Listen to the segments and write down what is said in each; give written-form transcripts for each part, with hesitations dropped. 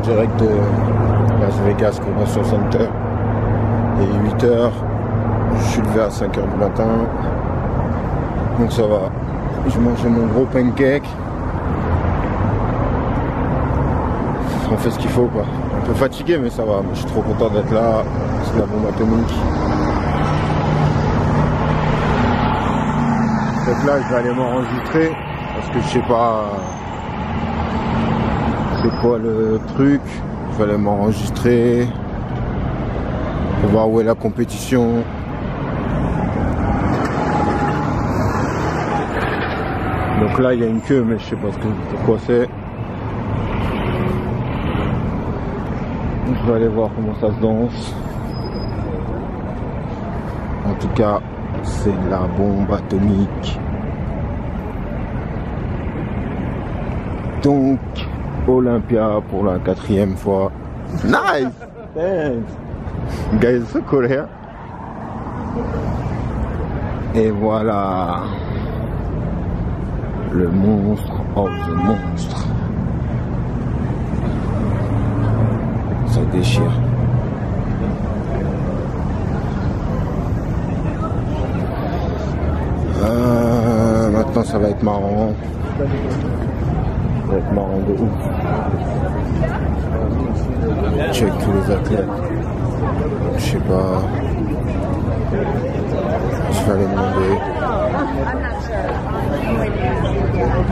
direct de Las Vegas Convention Center. Et 8h, je suis levé à 5h du matin. Donc ça va. J'ai mangé mon gros pancake. On fait ce qu'il faut quoi. Un peu fatigué mais ça va. Je suis trop content d'être là. C'est la bombe atomique. Donc là je vais aller m'enregistrer. Parce que je sais pas c'est quoi le truc. Je vais aller m'enregistrer. Pour voir où est la compétition. Donc là il y a une queue mais je sais pas pourquoi c'est. Je vais aller voir comment ça se danse. En tout cas, c'est la bombe atomique. Donc, Olympia pour la 4e fois. Nice! Thanks! Guys, so cool here. Et voilà. Le monstre of the monstre. Ça déchire. Maintenant ça va être marrant. Ça va être marrant de ouf. Check tous les athlètes. Je sais pas. Je vais aller demander.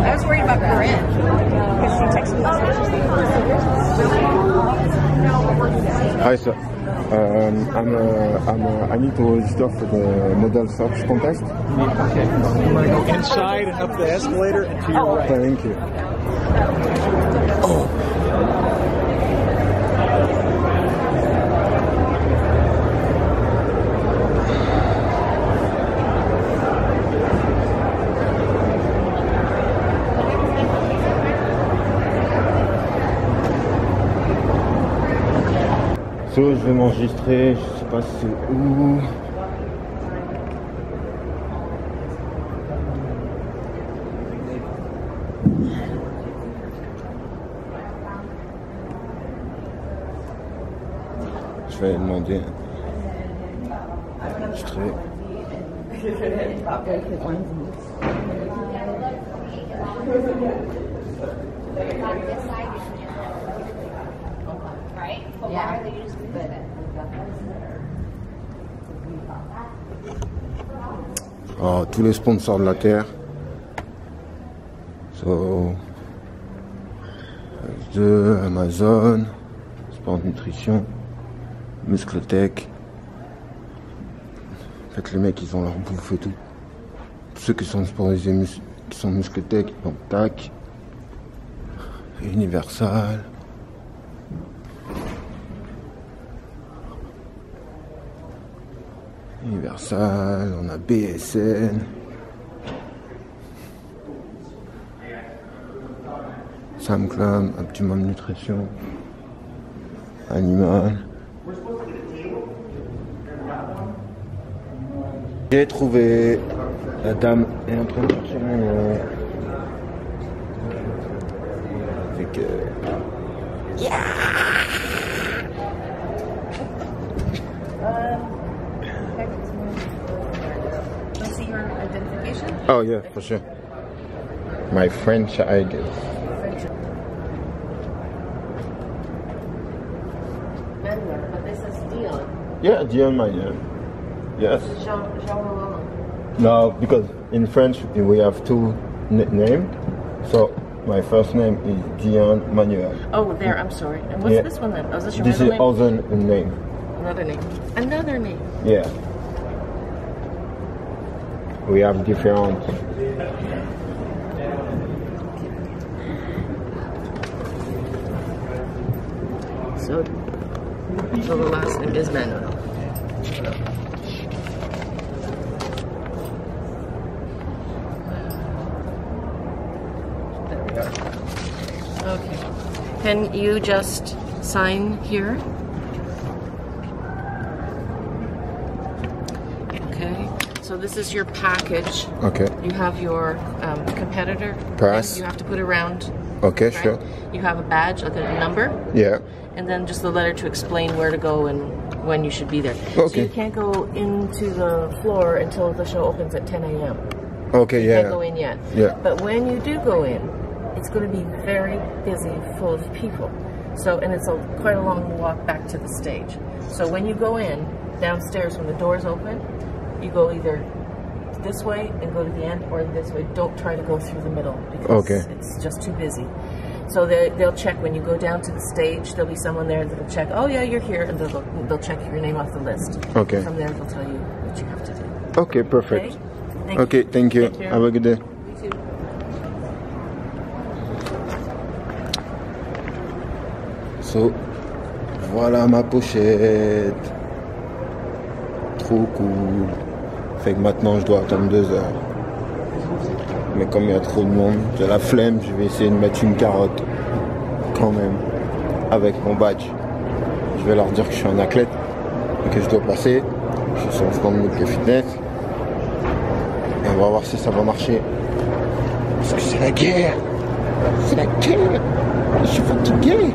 I was worried about Corinne because she texted me. Hi sir, I need to register for the model search contest. Okay. You want to go inside and up the escalator and to your right. Thank you. Oh. So, je vais m'enregistrer, je sais pas c'est où. Je vais demander enregistrer. Oh, tous les sponsors de la Terre. So, de Amazon, Sport Nutrition, Muscletech. En fait, les mecs, ils ont leur bouffe et tout. Tous ceux qui sont sponsorisés, qui sont Muscletech, donc tac. Universal. Universal, on a BSN. Samclam, Optimum Nutrition. Animal. J'ai trouvé. La dame est en train de chercher mon nom. Avec See your identification? Oh yeah, for sure. My French ID. Mendler, but this is Dion. Yeah, Dion, my name. Yes. Jean Roland. No, because in French we have two names. So my first name is Dion Manuel. Oh, there. I'm sorry. And what's this one then? Oh, is this your This middle is name? other name. Another name. Another name. Yeah. We have different. So the last name is Manuel. There we are. Okay. Can you just sign here? Okay. So this is your package. Okay. You have your competitor. Pass. You have to put around. Okay, right? sure. You have a badge, like a number. Yeah. And then just the letter to explain where to go and when you should be there. Okay. So you can't go into the floor until the show opens at 10 a.m. Okay, You yeah. can't go in yet. Yeah. But when you do go in, it's going to be very busy, full of people. So, and it's quite a long walk back to the stage. So when you go in, downstairs, when the doors open, you go either this way and go to the end, or this way. Don't try to go through the middle because it's just too busy. So they'll check when you go down to the stage. There'll be someone there that'll check. Oh yeah, you're here, and they'll check your name off the list. Okay. From there, they'll tell you what you have to do. Okay, perfect. Okay, thank you. Take care. Have a good day. You too. So, voilà ma pochette. Trop cool. Fait que maintenant je dois attendre 2 heures. Mais comme il y a trop de monde, j'ai la flemme, je vais essayer de mettre une carotte. Quand même. Avec mon badge. Je vais leur dire que je suis un athlète. Et que je dois passer. Je suis sur le stand de fitness. Et on va voir si ça va marcher. Parce que c'est la guerre. C'est la guerre. Je suis fatigué.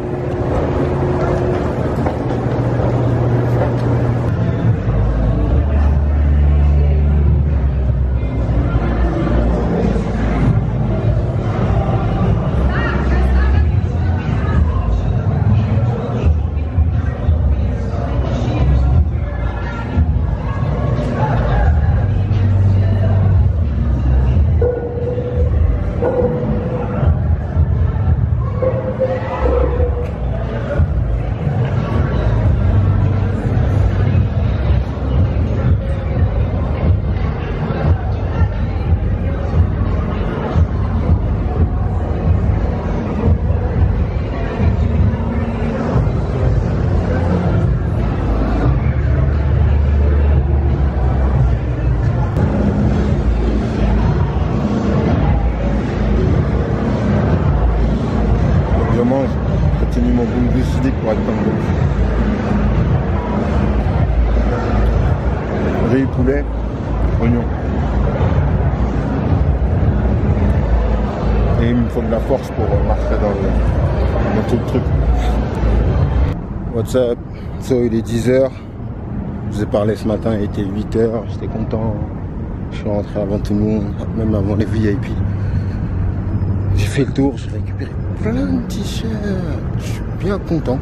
Mon boule glucidique pour être dans le gauche. Riz, poulet, oignon. Et il me faut de la force pour marcher dans tout le truc. What's up? So, il est 10h. Je vous ai parlé ce matin, il était 8h. J'étais content. Je suis rentré avant tout le monde, même avant les VIP. J'ai fait le tour, j'ai récupéré plein de t-shirts. Je suis bien content.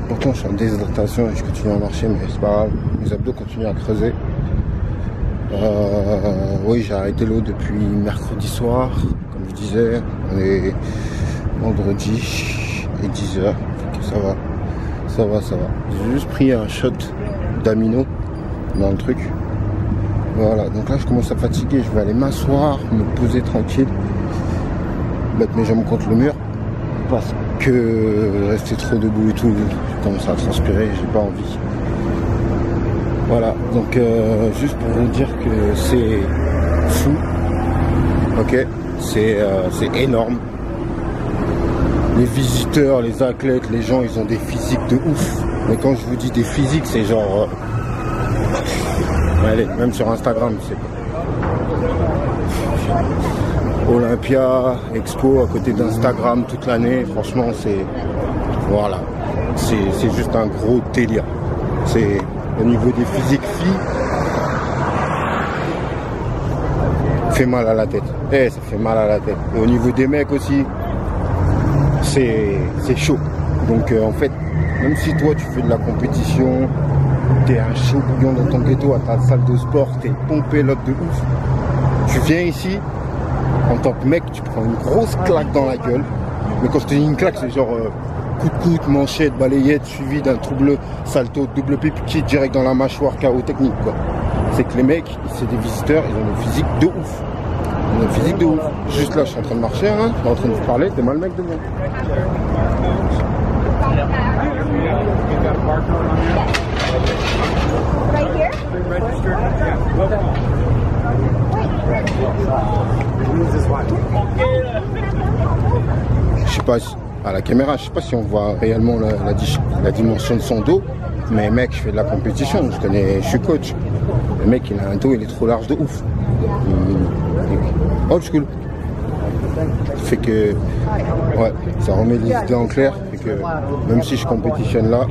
Pourtant je suis en déshydratation et je continue à marcher, mais c'est pas grave. Mes abdos continuent à creuser. Oui, j'ai arrêté l'eau depuis mercredi soir. Comme je disais, on est vendredi et 10h. Ça va. J'ai juste pris un shot d'amino dans le truc. Voilà, donc là je commence à fatiguer. Je vais aller m'asseoir, me poser tranquille. Mettre mes jambes contre le mur parce que rester trop debout et tout, je commence à transpirer, j'ai pas envie. Voilà, donc juste pour vous dire que c'est fou, ok, c'est énorme. Les visiteurs, les athlètes, les gens, ils ont des physiques de ouf. Mais quand je vous dis des physiques, c'est genre allez, même sur Instagram, c'est Olympia, Expo à côté d'Instagram toute l'année, franchement c'est voilà, c'est juste un gros délire. C'est au niveau des physiques filles, fait mal à la tête. Ça fait mal à la tête. Et au niveau des mecs aussi, c'est chaud. Donc en fait, même si toi tu fais de la compétition, t'es un chaud bouillon dans ton ghetto à ta salle de sport, t'es pompé l'autre de ouf, tu viens ici. En tant que mec, tu prends une grosse claque dans la gueule. Mais quand je te dis une claque, c'est genre coup de coude, manchette, balayette, suivi d'un trouble salto, double pipe qui est direct dans la mâchoire, KO technique quoi. C'est que les mecs, c'est des visiteurs, ils ont une physique de ouf. Ils ont une physique de ouf. Juste là, je suis en train de marcher, hein, je suis en train de vous parler, t'es mal le mec de moi. Right here? Je sais pas, à la caméra, je sais pas si on voit réellement la dimension de son dos, mais mec, je fais de la compétition, je suis coach. Le mec, il a un dos, il est trop large de ouf. Old school. Fait que, ouais, ça remet les idées en clair. Fait que, même si je compétitionne là,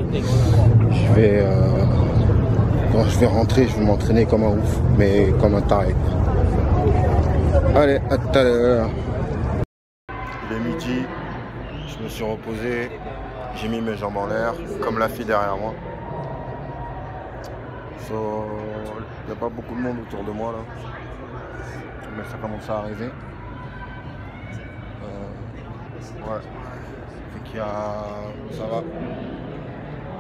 quand je vais rentrer, je vais m'entraîner comme un ouf, mais comme un taré. Allez, à tout à l'heure. Il est midi, je me suis reposé, j'ai mis mes jambes en l'air, comme la fille derrière moi. Il n'y a pas beaucoup de monde autour de moi là, mais ça commence à arriver. Ouais, fait qu'il y a... ça va.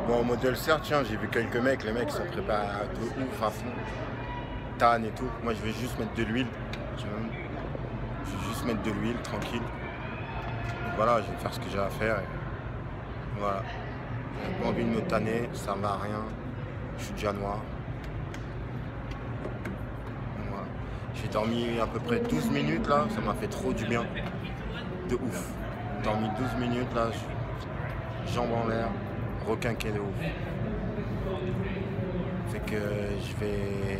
Bon, en modèle certes, tiens, j'ai vu quelques mecs, les mecs sont préparés de ouf à fond. Tan et tout. Moi je vais juste mettre de l'huile. Je vais juste mettre de l'huile, tranquille. Donc voilà, je vais faire ce que j'ai à faire. Et voilà. J'ai pas envie de me tanner, ça va à rien. Je suis déjà noir. Donc voilà. J'ai dormi à peu près 12 minutes là, ça m'a fait trop du bien. De ouf. J'ai dormi 12 minutes là, jambes en l'air, requinqué de ouf. Fait que je vais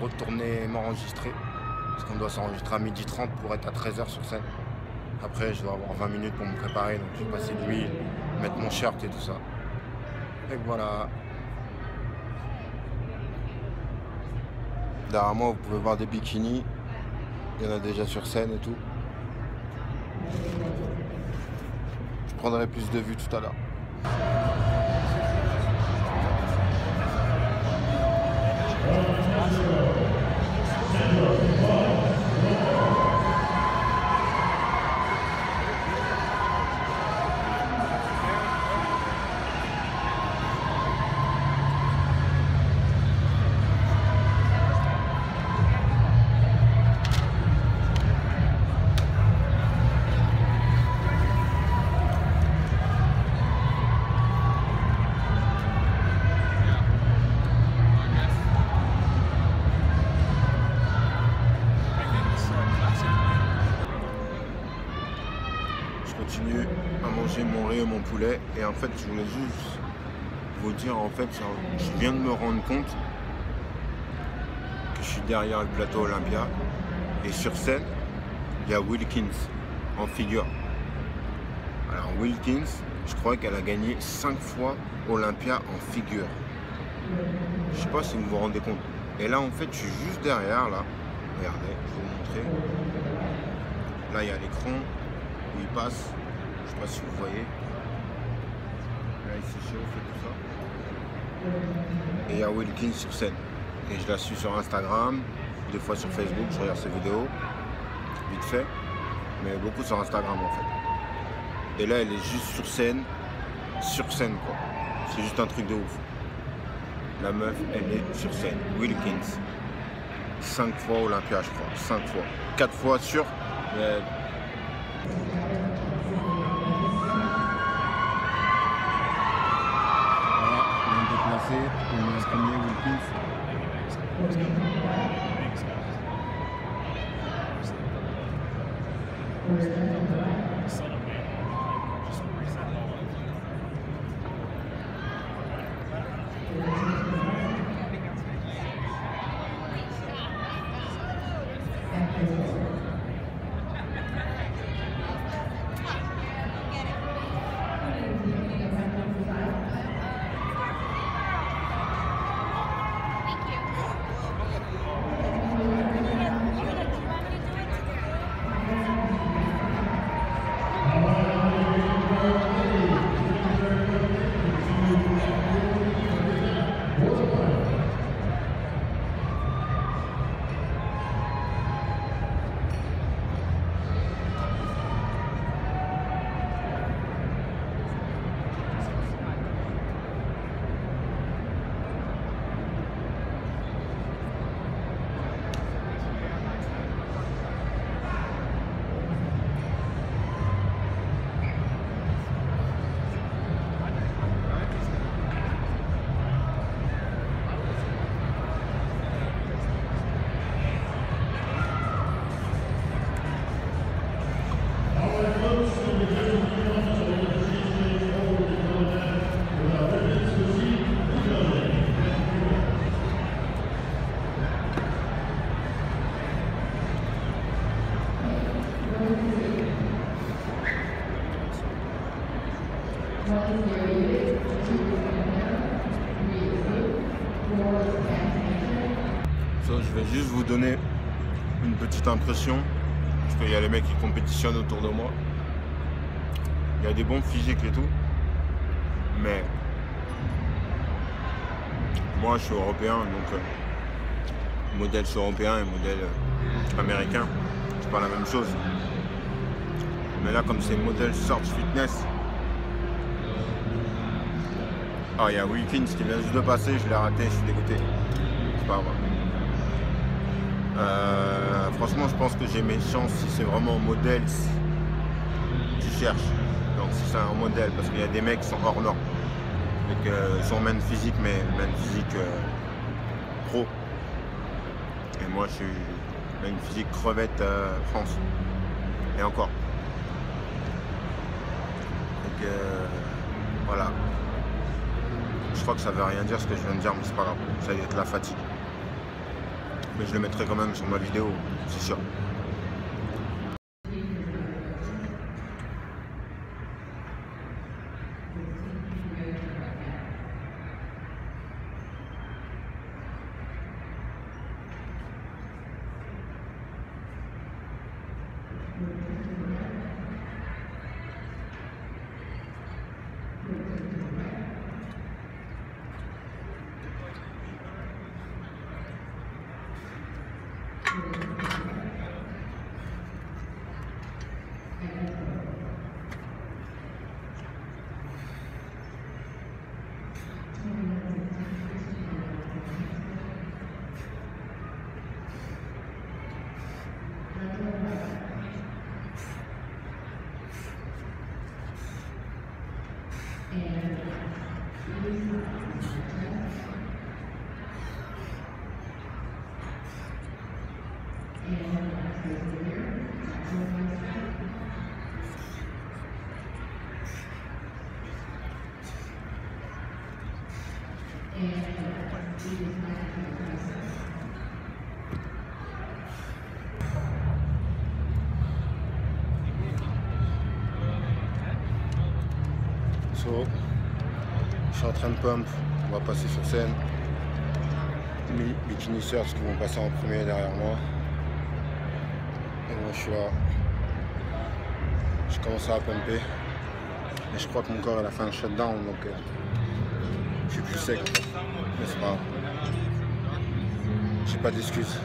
retourner m'enregistrer. Parce qu'on doit s'enregistrer à 12h30 pour être à 13h sur scène. Après je dois avoir 20 minutes pour me préparer, donc je vais passer de l'huile, mettre mon shirt et tout ça. Et voilà. Derrière moi vous pouvez voir des bikinis. Il y en a déjà sur scène et tout. Je prendrai plus de vues tout à l'heure. Continue à manger mon riz et mon poulet, et en fait je voulais juste vous dire, en fait je viens de me rendre compte que je suis derrière le plateau Olympia et sur scène il y a Wilkins en figure. Alors Wilkins, je crois qu'elle a gagné 5 fois Olympia en figure. Je sais pas si vous vous rendez compte. Et là en fait je suis juste derrière là, regardez, je vais vous montrer. Là il y a l'écran où il passe, je sais pas si vous voyez, là il s'échauffe et tout ça, et il y a Wilkins sur scène, et je la suis sur Instagram, des fois sur Facebook, je regarde ses vidéos, vite fait, mais beaucoup sur Instagram en fait, et là elle est juste sur scène quoi, c'est juste un truc de ouf, la meuf elle est sur scène, Wilkins, 5 fois Olympia je crois, 5 fois, 4 fois sur... On est un premier Wilkins. Je vais juste vous donner une petite impression, parce qu'il y a les mecs qui compétitionnent autour de moi. Il y a des bons physiques et tout, mais moi je suis européen, donc modèle européen et modèle américain, c'est pas la même chose. Mais là, comme c'est modèle Search Fitness, ah, il y a Wilkins qui vient juste de passer, je l'ai raté, je suis dégoûté. C'est pas grave. Franchement, je pense que j'ai mes chances si c'est vraiment un modèle tu cherches. Donc si c'est un modèle, parce qu'il y a des mecs qui sont hors normes. Ils sont même physique, mais même physique pro. Et moi, je suis même physique crevette France. Et encore. Donc voilà. Je crois que ça veut rien dire ce que je viens de dire, mais c'est pas grave. Ça va être la fatigue. Mais je le mettrai quand même sur ma vidéo, c'est sûr. So, je suis en train de pump, on va passer sur scène. Mes bikini surfs qui vont passer en premier derrière moi. Et moi je suis là. Je commence à pumper. Mais je crois que mon corps il a fait un shutdown, donc je suis plus sec. Mais c'est pas grave. J'ai pas d'excuses.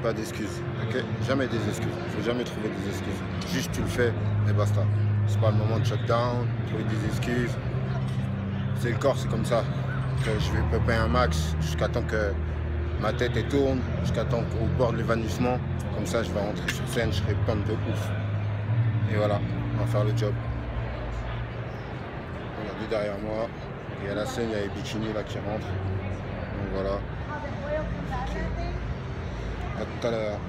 Pas d'excuses. Ok? Jamais des excuses. Il faut jamais trouver des excuses. Juste tu le fais et basta. C'est pas le moment de shutdown, trouver des excuses. C'est le corps, c'est comme ça. Je vais pumper un max jusqu'à temps que ma tête elle tourne, jusqu'à temps qu'au bord de l'évanouissement. Comme ça, je vais rentrer sur scène, je serai pump de ouf. Et voilà, on va faire le job. Regardez derrière moi, il y a la scène, il y a les bikinis là qui rentrent. Donc voilà. À tout à l'heure.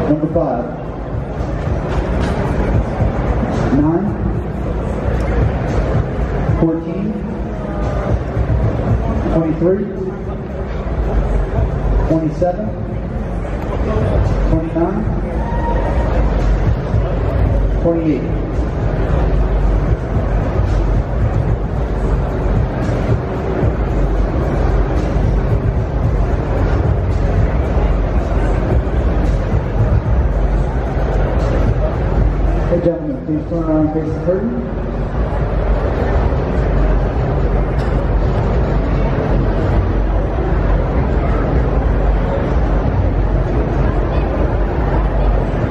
Number 5, 9, 14, 23, 27, 29, 28. Hey gentlemen, please turn around and face the curtain.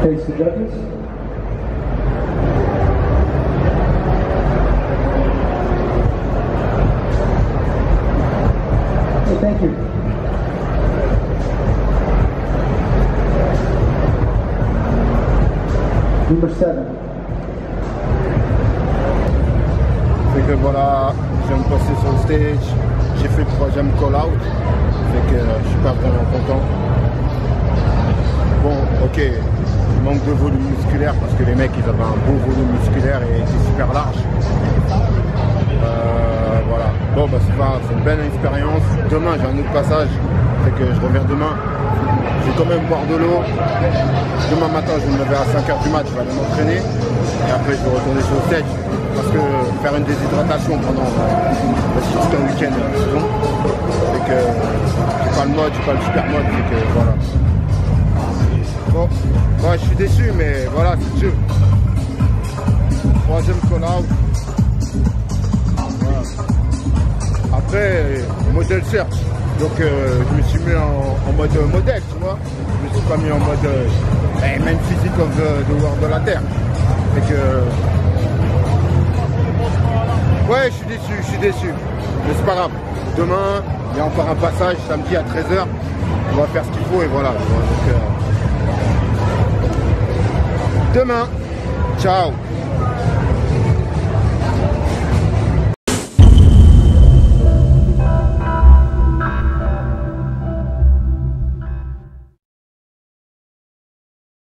Face the judges. Hey, thank you. Number 7. Fait que voilà, je viens de passer sur le stage. j'ai fait le 3e call-out. Fait que je suis pas vraiment content. Bon, ok, manque de volume musculaire parce que les mecs ils avaient un beau volume musculaire et étaient super large. Voilà. Bon bah c'est pas, c'est une belle expérience. Demain j'ai un autre passage, c'est que je reviens demain. Je vais quand même boire de l'eau. Demain matin je vais me lever à 5h du mat, je vais aller m'entraîner. Et après je vais retourner sur le stage. Parce que faire une déshydratation pendant tout un week-end, c'est bon. C'est que j'ai pas le mode, j'ai pas le super mode, c'est que voilà. Bon, ouais, je suis déçu, mais voilà, c'est sûr. 3e call-out. Voilà. Après, modèle search. Donc, je me suis mis en mode modèle, tu vois. Je me suis pas mis en mode main physique of the world de la Terre. Et que... Ouais, je suis déçu. Mais c'est pas grave. Demain, il y a encore un passage, samedi à 13h. On va faire ce qu'il faut et voilà. Donc, demain, ciao.